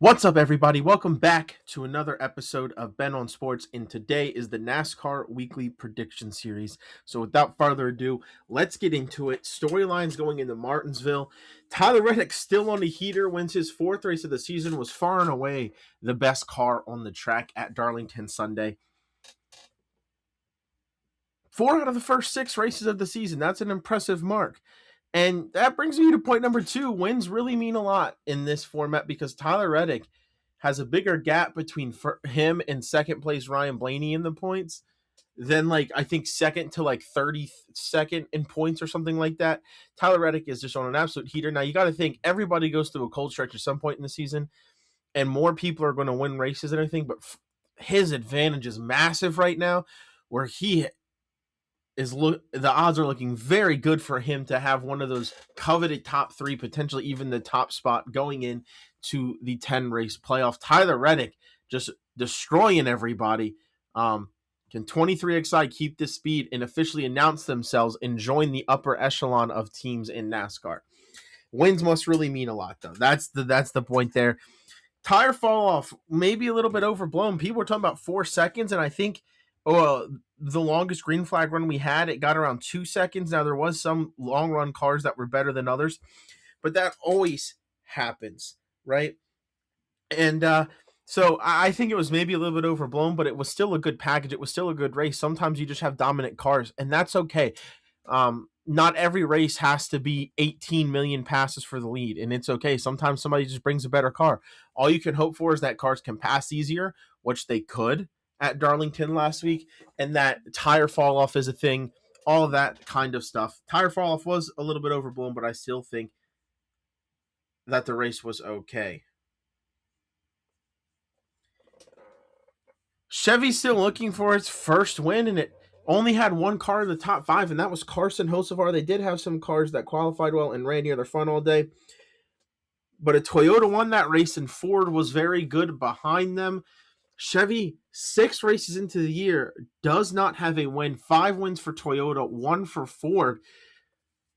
What's up, everybody? Welcome back to another episode of Ben on Sports, and today is the NASCAR Weekly Prediction Series. So, without further ado, let's get into it. Storylines going into Martinsville. Tyler Reddick still on the heater, wins his fourth race of the season, was far and away the best car on the track at Darlington Sunday. 4 out of the first 6 races of the season. That's an impressive mark. And that brings me to point number 2. Wins really mean a lot in this format because Tyler Reddick has a bigger gap between him and second place Ryan Blaney in the points than I think second to 32nd in points or something like that. Tyler Reddick is just on an absolute heater. Now you got to think everybody goes through a cold stretch at some point in the season, and more people are going to win races and everything. But his advantage is massive right now, where he the odds are looking very good for him to have one of those coveted top 3, potentially even the top spot going in to the 10 race playoff. Tyler Reddick just destroying everybody. Can 23XI keep this speed and officially announce themselves and join the upper echelon of teams in NASCAR? Wins must really mean a lot, though. That's the point there. Tire fall off, maybe a little bit overblown. People were talking about 4 seconds, and I think the longest green flag run we had, it got around 2 seconds. Now, there was some long run cars that were better than others, but that always happens, right? And so I think it was maybe a little bit overblown, but it was still a good package. It was still a good race. Sometimes you just have dominant cars, and that's okay. Not every race has to be 18 million passes for the lead, and it's okay. Sometimes somebody just brings a better car. All you can hope for is that cars can pass easier, which they could at Darlington last week, and that tire fall off is a thing, all of that kind of stuff. Tire fall off was a little bit overblown, but I still think that the race was okay. Chevy's still looking for its first win, and it only had one car in the top 5, and that was Carson Hocevar. They did have some cars that qualified well and ran near the front all day, but a Toyota won that race, and Ford was very good behind them. Chevy, 6 races into the year, does not have a win. 5 wins for Toyota, 1 for Ford.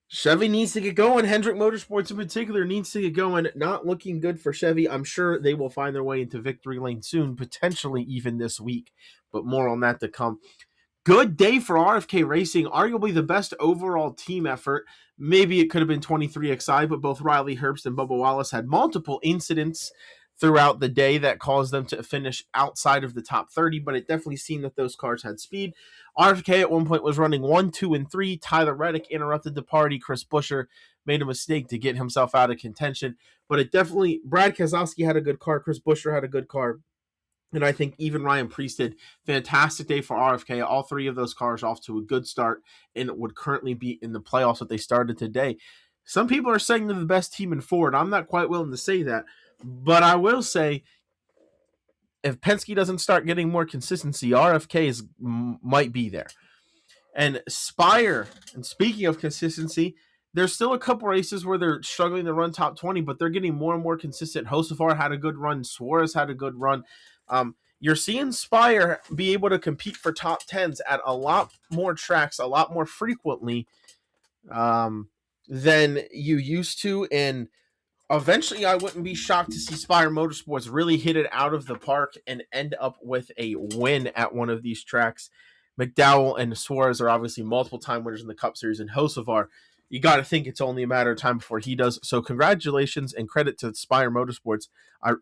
Chevy needs to get going. Hendrick Motorsports in particular needs to get going. Not looking good for Chevy. I'm sure they will find their way into victory lane soon, potentially even this week, but more on that to come. Good day for RFK Racing, arguably the best overall team effort. Maybe it could have been 23XI, but both Riley Herbst and Bubba Wallace had multiple incidents throughout the day that caused them to finish outside of the top 30, but it definitely seemed that those cars had speed. RFK at one point was running 1, 2, and 3. Tyler Reddick interrupted the party. Chris Buescher made a mistake to get himself out of contention, but it definitely, Brad Keselowski had a good car. Chris Buescher had a good car. And I think even Ryan Preece did. Fantastic day for RFK. All 3 of those cars off to a good start and would currently be in the playoffs that they started today. Some people are saying they're the best team in Ford. I'm not quite willing to say that. But I will say, if Penske doesn't start getting more consistency, RFK might be there. And Spire, and speaking of consistency, there's still a couple races where they're struggling to run top 20, but they're getting more and more consistent. Hocevar had a good run. Suarez had a good run. You're seeing Spire be able to compete for top 10s at a lot more tracks, a lot more frequently than you used to. And eventually, I wouldn't be shocked to see Spire Motorsports really hit it out of the park and end up with a win at one of these tracks. McDowell and Suarez are obviously multiple-time winners in the Cup Series, and Hocevar, you got to think it's only a matter of time before he does. So congratulations and credit to Spire Motorsports.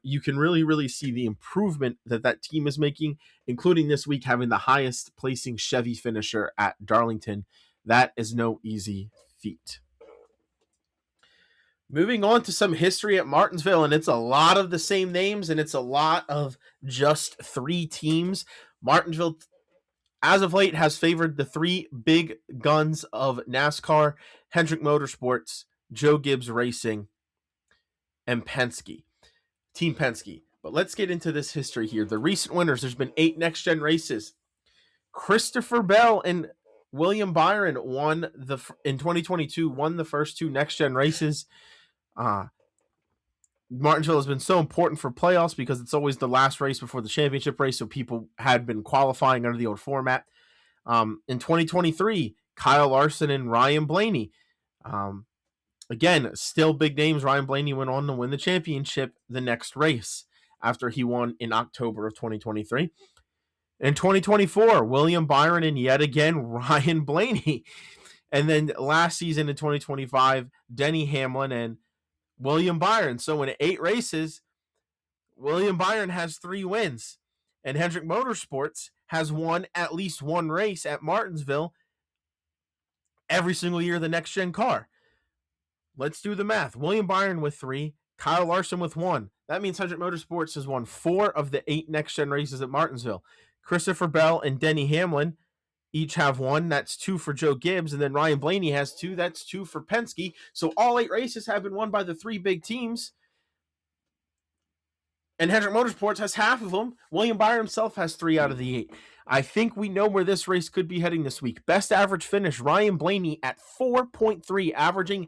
You can really, really see the improvement that team is making, including this week having the highest placing Chevy finisher at Darlington. That is no easy feat. Moving on to some history at Martinsville, and it's a lot of the same names, and it's a lot of just 3 teams. Martinsville, as of late, has favored the 3 big guns of NASCAR: Hendrick Motorsports, Joe Gibbs Racing, and Penske. Team Penske. But let's get into this history here. The recent winners, there's been 8 next-gen races. Christopher Bell and William Byron in 2022, won the first 2 next-gen races. Martinsville has been so important for playoffs because it's always the last race before the championship race, so people had been qualifying under the old format. In 2023, Kyle Larson and Ryan Blaney. Again, still big names. Ryan Blaney went on to win the championship the next race after he won in October of 2023. In 2024, William Byron and yet again Ryan Blaney. And then last season in 2025, Denny Hamlin and William Byron. So in 8 races, William Byron has 3 wins. And Hendrick Motorsports has won at least 1 race at Martinsville every single year of the next gen car. Let's do the math. William Byron with 3, Kyle Larson with 1. That means Hendrick Motorsports has won 4 of the 8 next gen races at Martinsville. Christopher Bell and Denny Hamlin each have 1. That's 2 for Joe Gibbs. And then Ryan Blaney has 2. That's 2 for Penske. So all 8 races have been won by the 3 big teams. And Hendrick Motorsports has half of them. William Byron himself has 3 out of the 8. I think we know where this race could be heading this week. Best average finish, Ryan Blaney at 4.3, averaging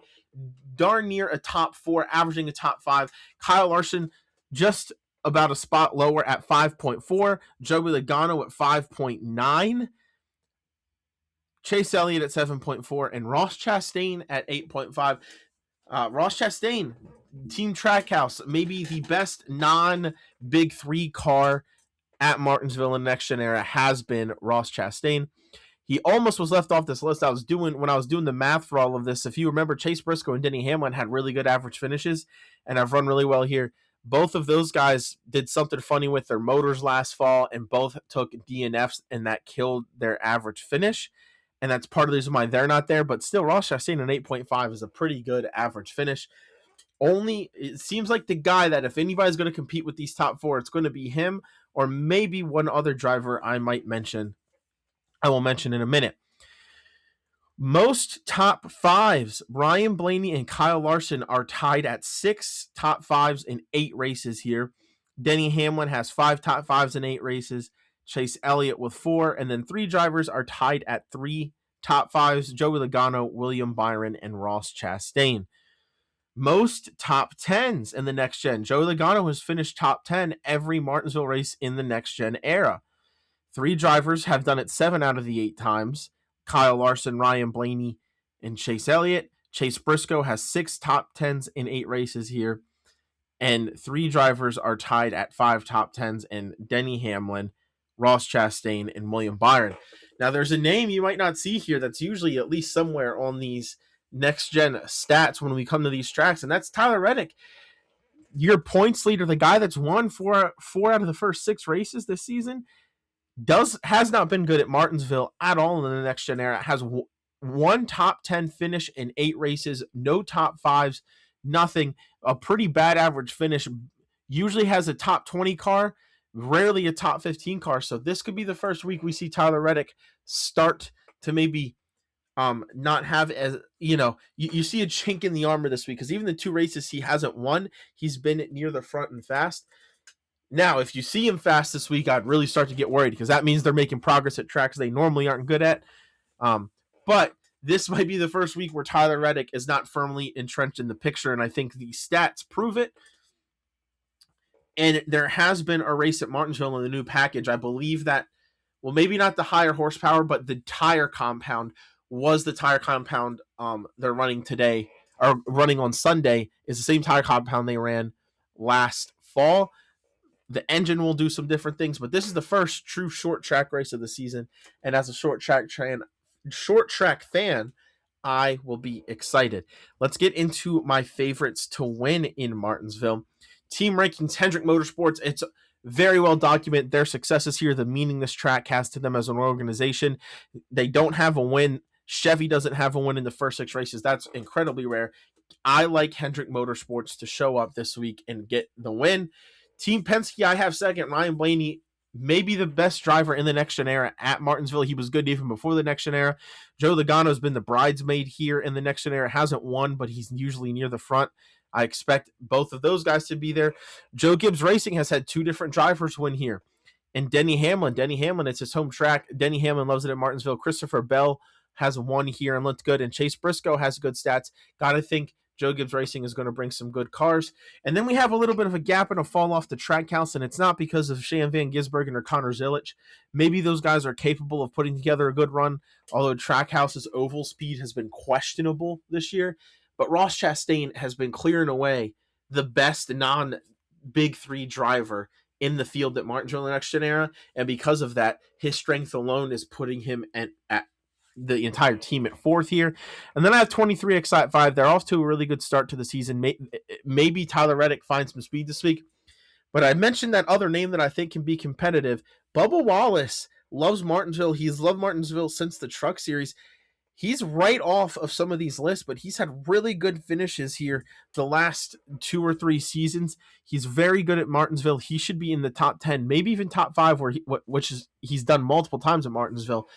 darn near a top 4, averaging a top 5. Kyle Larson just about a spot lower at 5.4. Joey Logano at 5.9. Chase Elliott at 7.4. And Ross Chastain at 8.5. Ross Chastain, Team Trackhouse, maybe the best non-Big 3 car at Martinsville in the next gen era has been Ross Chastain. He almost was left off this list. When I was doing the math for all of this, if you remember, Chase Briscoe and Denny Hamlin had really good average finishes and have run really well here. Both of those guys did something funny with their motors last fall, and both took DNFs, and that killed their average finish. And that's part of the reason why they're not there. But still, Ross Chastain at 8.5 is a pretty good average finish. It seems like the guy that if anybody's going to compete with these top 4, it's going to be him or maybe one other driver I might mention. I will mention in a minute. Most top 5s, Ryan Blaney and Kyle Larson are tied at 6 top 5s in 8 races here. Denny Hamlin has 5 top 5s in 8 races. Chase Elliott with 4. And then 3 drivers are tied at 3 top 5s. Joey Logano, William Byron, and Ross Chastain. Most top 10s in the next gen. Joey Logano has finished top 10 every Martinsville race in the next gen era. 3 drivers have done it 7 out of the 8 times. Kyle Larson, Ryan Blaney, and Chase Elliott. Chase Briscoe has 6 top 10s in 8 races here. And 3 drivers are tied at 5 top 10s, and Denny Hamlin, Ross Chastain, and William Byron. Now, there's a name you might not see here that's usually at least somewhere on these next-gen stats when we come to these tracks, and that's Tyler Reddick. Your points leader, the guy that's won 4 out of the first 6 races this season, has not been good at Martinsville at all in the next-gen era. Has 1 top 10 finish in 8 races, no top 5s, nothing. A pretty bad average finish. Usually has a top 20 car, rarely a top 15 car. So this could be the first week we see Tyler Reddick start to maybe not have as, you see a chink in the armor this week, because even the 2 races he hasn't won, he's been near the front and fast. Now, if you see him fast this week, I'd really start to get worried, because that means they're making progress at tracks they normally aren't good at. But this might be the first week where Tyler Reddick is not firmly entrenched in the picture, and I think the stats prove it. And there has been a race at Martinsville in the new package. I believe that, well, maybe not the higher horsepower, but the tire compound was the tire compound they're running today, or running on Sunday, is the same tire compound they ran last fall. The engine will do some different things, but this is the first true short track race of the season. And as a short track fan, I will be excited. Let's get into my favorites to win in Martinsville. Team rankings, Hendrick Motorsports. It's very well documented their successes here, the meaning this track has to them as an organization. They don't have a win. Chevy doesn't have a win in the first 6 races. That's incredibly rare. I like Hendrick Motorsports to show up this week and get the win. Team Penske, I have second. Ryan Blaney, maybe the best driver in the next gen era at Martinsville. He was good even before the next gen era. Joe Logano has been the bridesmaid here in the next gen era. Hasn't won, but he's usually near the front. I expect both of those guys to be there. Joe Gibbs Racing has had 2 different drivers win here. And Denny Hamlin, it's his home track. Denny Hamlin loves it at Martinsville. Christopher Bell has won here and looked good. And Chase Briscoe has good stats. Got to think Joe Gibbs Racing is going to bring some good cars. And then we have a little bit of a gap and a fall off the track house, and it's not because of Shane Van Gisbergen or Connor Zilic. Maybe those guys are capable of putting together a good run, although Trackhouse's oval speed has been questionable this year. but Ross Chastain has been clearing away the best non-Big Three driver in the field at Martinsville in the Next Gen era, and because of that, his strength alone is putting him at the entire team at fourth here. And then I have 23XI at 5. They're off to a really good start to the season. Maybe Tyler Reddick finds some speed this week. But I mentioned that other name that I think can be competitive. Bubba Wallace loves Martinsville. He's loved Martinsville since the Truck Series. He's right off of some of these lists, but he's had really good finishes here the last 2 or 3 seasons. He's very good at Martinsville. He should be in the top 10, maybe even top 5, which is he's done multiple times at Martinsville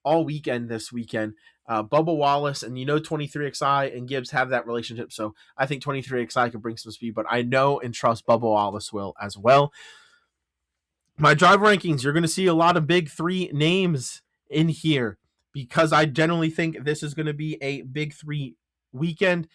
all weekend this weekend. Bubba Wallace and 23XI and Gibbs have that relationship, so I think 23XI could bring some speed, but I know and trust Bubba Wallace will as well. My driver rankings, you're going to see a lot of Big Three names in here, because I generally think this is going to be a Big Three weekend.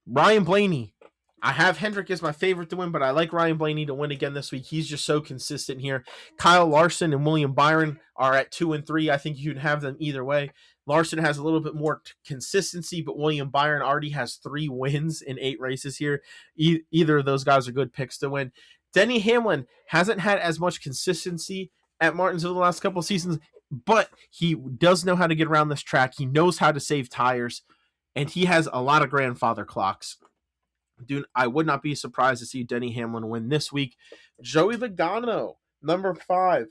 Ryan Blaney. I have Hendrick as my favorite to win, but I like Ryan Blaney to win again this week. He's just so consistent here. Kyle Larson and William Byron are at 2 and 3. I think you can have them either way. Larson has a little bit more consistency, but William Byron already has 3 wins in 8 races here. Either of those guys are good picks to win. Denny Hamlin hasn't had as much consistency at Martinsville the last couple of seasons, but he does know how to get around this track. He knows how to save tires, and he has a lot of grandfather clocks. Dude, I would not be surprised to see Denny Hamlin win this week. Joey Logano, number 5,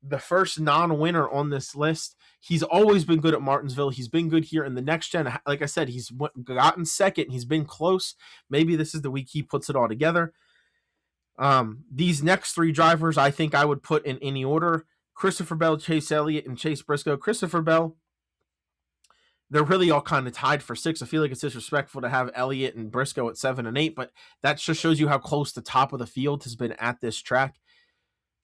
the first non-winner on this list. He's always been good at Martinsville. He's been good here in the Next Gen. Like I said, he's gotten second. He's been close. Maybe this is the week he puts it all together. These next 3 drivers, I think I would put in any order. Christopher Bell, Chase Elliott, and Chase Briscoe. Christopher Bell, they're really all kind of tied for 6. I feel like it's disrespectful to have Elliott and Briscoe at 7 and 8, but that just shows you how close the top of the field has been at this track.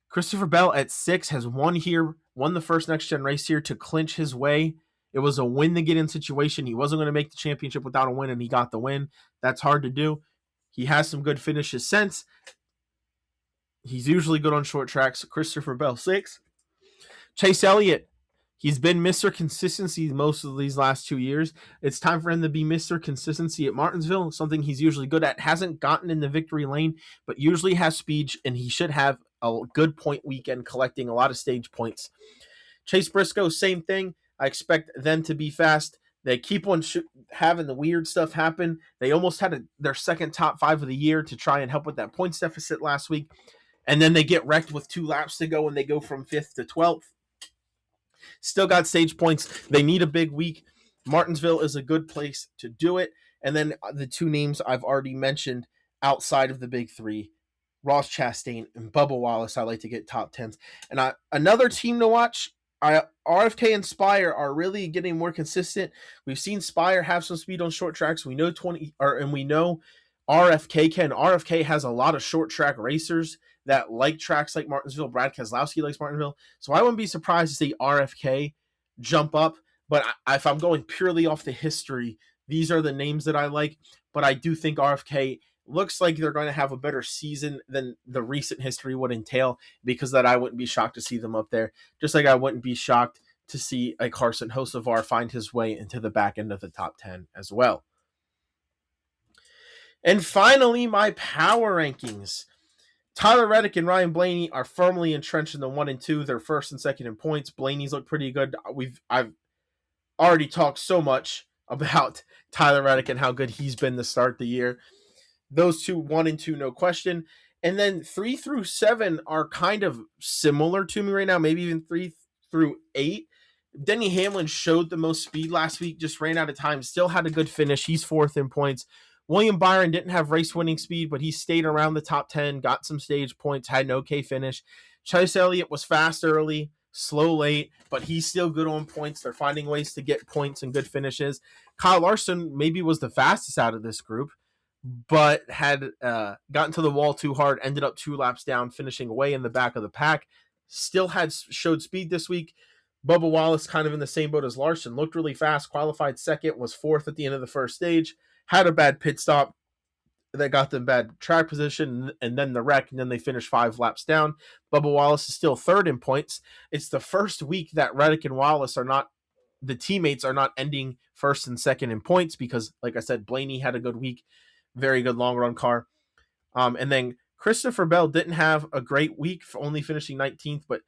Christopher Bell at 6 has won the first Next Gen race here to clinch his way. It was a win to get in situation. He wasn't going to make the championship without a win, and he got the win. That's hard to do. He has some good finishes since. He's usually good on short tracks. Christopher Bell, 6. Chase Elliott, he's been Mr. Consistency most of these last 2 years. It's time for him to be Mr. Consistency at Martinsville, something he's usually good at. Hasn't gotten in the victory lane, but usually has speed, and he should have a good point weekend collecting a lot of stage points. Chase Briscoe, same thing. I expect them to be fast. They keep on having the weird stuff happen. They almost had their second top 5 of the year to try and help with that points deficit last week, and then they get wrecked with 2 laps to go, and they go from 5th to 12th. Still got stage points. They need a big week. Martinsville is a good place to do it. And then the 2 names I've already mentioned outside of the Big Three, Ross Chastain and Bubba Wallace, I like to get top 10s. And another team to watch, RFK and Spire are really getting more consistent. We've seen Spire have some speed on short tracks. We know we know RFK can. RFK has a lot of short track racers that like tracks like Martinsville. Brad Keselowski likes Martinsville. So I wouldn't be surprised to see RFK jump up. But if I'm going purely off the history, these are the names that I like. But I do think RFK looks like they're going to have a better season than the recent history would entail, because that I wouldn't be shocked to see them up there. Just like I wouldn't be shocked to see a Carson Hocevar find his way into the back end of the top 10 as well. And finally, my power rankings. Tyler Reddick and Ryan Blaney are firmly entrenched in the 1 and 2. They're first and second in points. Blaney's looked pretty good. I've already talked so much about Tyler Reddick and how good he's been to start the year. Those 2, 1 and 2, no question. And then 3 through 7 are kind of similar to me right now, maybe even 3 through 8. Denny Hamlin showed the most speed last week, just ran out of time, still had a good finish. He's 4th in points. William Byron didn't have race-winning speed, but he stayed around the top 10, got some stage points, had an okay finish. Chase Elliott was fast early, slow late, but he's still good on points. They're finding ways to get points and good finishes. Kyle Larson maybe was the fastest out of this group, but had gotten to the wall too hard, ended up 2 laps down, finishing way in the back of the pack. Still showed speed this week. Bubba Wallace, kind of in the same boat as Larson, looked really fast, qualified second, was 4th at the end of the first stage. Had a bad pit stop that got them bad track position, and then the wreck, and then they finished 5 laps down. Bubba Wallace is still 3rd in points. It's the first week that Reddick and Wallace are not the teammates are not ending first and second in points because, like I said, Blaney had a good week, very good long run car. And then Christopher Bell didn't have a great week, for only finishing 19th, but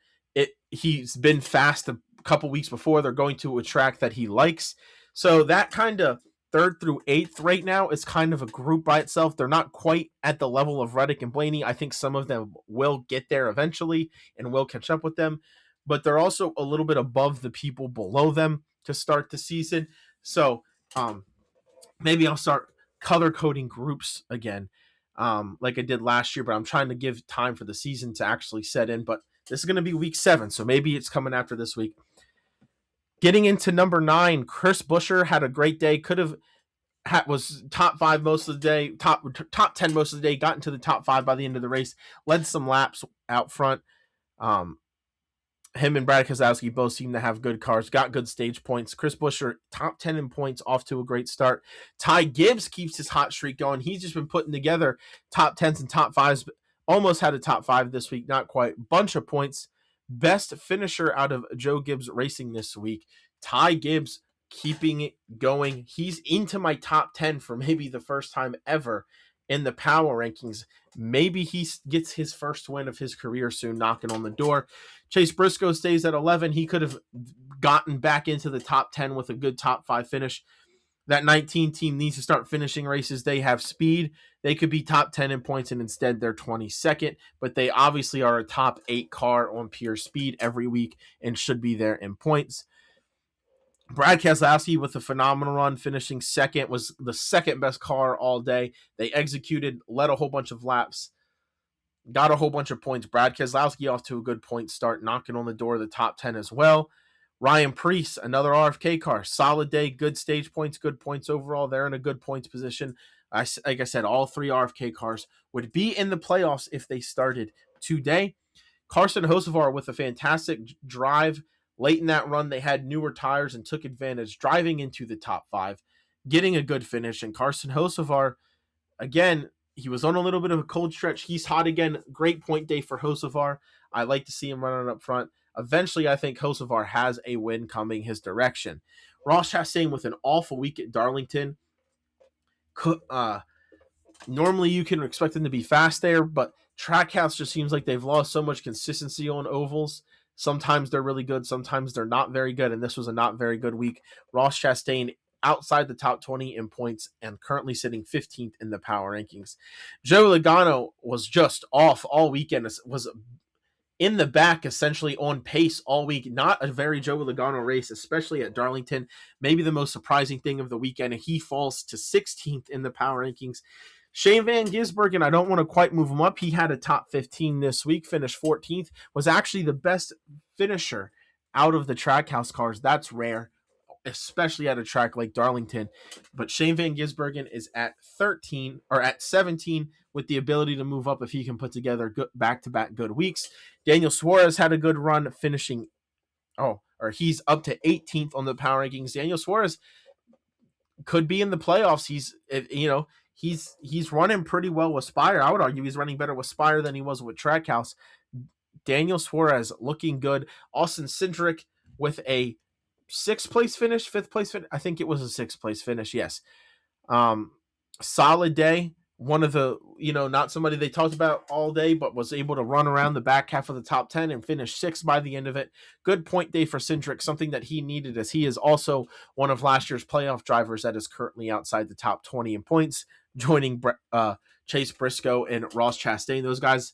he's been fast a couple weeks before. They're going to a track that he likes. So that kind of third through eighth right now is kind of a group by itself. They're not quite at the level of Reddick and Blaney. I think some of them will get there eventually and will catch up with them, but they're also a little bit above the people below them to start the season. So maybe I'll start color coding groups again, like I did last year, but I'm trying to give time for the season to actually set in. But this is going to be week 7, so maybe it's coming after this week. Getting into number 9, Chris Buescher had a great day. Was top 5 most of the day, top 10 most of the day. Got into the top 5 by the end of the race. Led some laps out front. Him and Brad Keselowski both seem to have good cars, got good stage points. Chris Buescher, top 10 in points, off to a great start. Ty Gibbs keeps his hot streak going. He's just been putting together top 10s and top 5s. Almost had a top 5 this week, not quite. Bunch of points. Best finisher out of Joe Gibbs Racing this week. Ty Gibbs keeping it going. He's into my top 10 for maybe the first time ever in the power rankings. Maybe he gets his first win of his career soon, knocking on the door. Chase Briscoe stays at 11. He could have gotten back into the top 10 with a good top 5 finish. That 19 team needs to start finishing races. They have speed. They could be top 10 in points, and instead they're 22nd. But they obviously are a top 8 car on pure speed every week and should be there in points. Brad Keselowski with a phenomenal run, finishing second, was the second best car all day. They executed, led a whole bunch of laps, got a whole bunch of points. Brad Keselowski off to a good point start, knocking on the door of the top 10 as well. Ryan Preece, another RFK car, solid day, good stage points, good points overall. They're in a good points position. Like I said, all 3 RFK cars would be in the playoffs if they started today. Carson Hocevar with a fantastic drive. Late in that run, they had newer tires and took advantage, driving into the top 5, getting a good finish. And Carson Hocevar, again, he was on a little bit of a cold stretch. He's hot again. Great point day for Hocevar. I like to see him running up front. Eventually, I think Hocevar has a win coming his direction. Ross Chastain with an awful week at Darlington. Normally, you can expect them to be fast there, but Trackhouse just seems like they've lost so much consistency on ovals. Sometimes they're really good, sometimes they're not very good, and this was a not very good week. Ross Chastain outside the top 20 in points and currently sitting 15th in the power rankings. Joe Logano was just off all weekend, was in the back, essentially on pace all week. Not a very Joe Logano race, especially at Darlington. Maybe the most surprising thing of the weekend, and he falls to 16th in the power rankings. Shane Van Gisbergen, I don't want to quite move him up. He had a top 15 this week, finished 14th, was actually the best finisher out of the Trackhouse cars. That's rare, especially at a track like Darlington. But Shane Van Gisbergen is at 13 or at 17 with the ability to move up if he can put together good back-to-back good weeks. Daniel Suarez had a good run, finishing he's up to 18th on the power rankings. Daniel Suarez could be in the playoffs. He's running pretty well with Spire. I would argue he's running better with Spire than he was with Trackhouse. Daniel Suarez looking good. Austin Cindric with a 5th place finish. I think it was a 6th place finish. Yes. Solid day. One of the, not somebody they talked about all day, but was able to run around the back half of the top 10 and finish 6th by the end of it. Good point day for Cindric, something that he needed, as he is also one of last year's playoff drivers that is currently outside the top 20 in points, joining Chase Briscoe and Ross Chastain. Those guys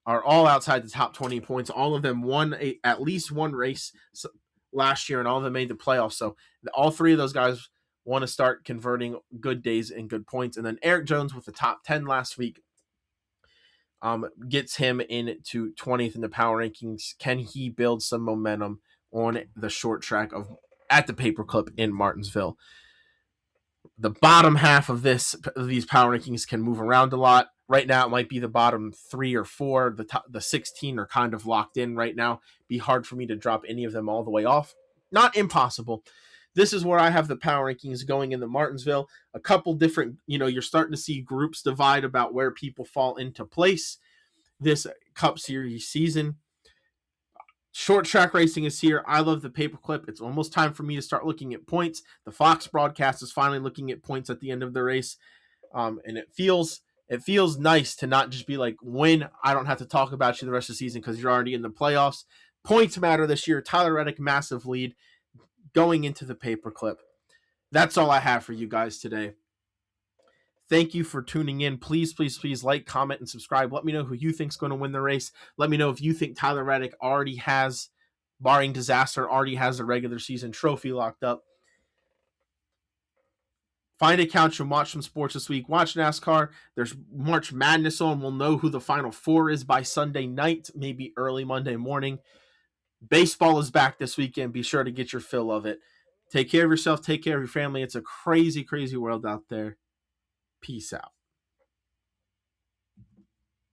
are all outside the top 20 points. All of them won at least one race last year, and all of them made the playoffs. So all 3 of those guys want to start converting good days and good points. And then Eric Jones with the top 10 last week gets him into 20th in the power rankings. Can he build some momentum on the short track at the Paperclip in Martinsville? The bottom half of these power rankings can move around a lot. Right now, it might be the bottom 3 or 4. The 16 are kind of locked in right now. Be hard for me to drop any of them all the way off. Not impossible. This is where I have the power rankings going in the Martinsville. A couple different, you're starting to see groups divide about where people fall into place this Cup Series season. Short track racing is here. I love the paperclip. It's almost time for me to start looking at points. The Fox broadcast is finally looking at points at the end of the race, and it feels nice to not just be like, win, I don't have to talk about you the rest of the season because you're already in the playoffs. Points matter this year. Tyler Reddick, massive lead going into the paperclip. That's all I have for you guys today. Thank you for tuning in. Please, please, please like, comment, and subscribe. Let me know who you think's going to win the race. Let me know if you think Tyler Reddick already has, barring disaster, already has a regular season trophy locked up. Find a couch and watch some sports this week. Watch NASCAR. There's March Madness on. We'll know who the Final Four is by Sunday night, maybe early Monday morning. Baseball is back this weekend. Be sure to get your fill of it. Take care of yourself. Take care of your family. It's a crazy, crazy world out there. Peace out.